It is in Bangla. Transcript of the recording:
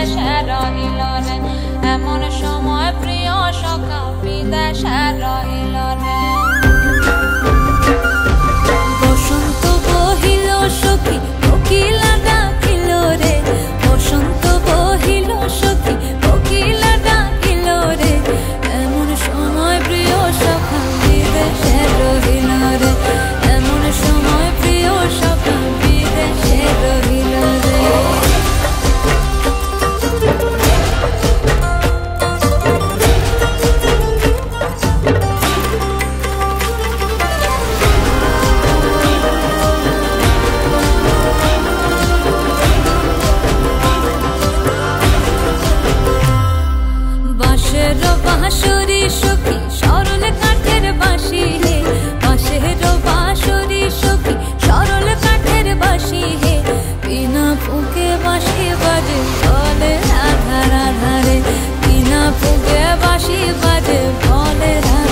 বিদেশে রহিল রে এমন সময় প্রিয় সখা বিদেশে রহিল রে বসন্ত বহিল সখী কোকিলা ডাকিল রে বসন্ত বহিল সখী কোকিলা ডাকিল রে এমন সময় প্রিয় সখা বিদেশে রহিল রে এমন সময় প্রিয় সখা বিদেশে রহিল রে বাঁশের বাঁশরি সখী সরল কাঠের বাঁশি হে বাঁশের বাঁশরি সখী সরল কাঠের বাঁশি হে বিনা ফুঁকে বাঁশি বাজে বলে রাধা রাধা রে বিনা ফুঁকে বাঁশি বাজে বলে রাধা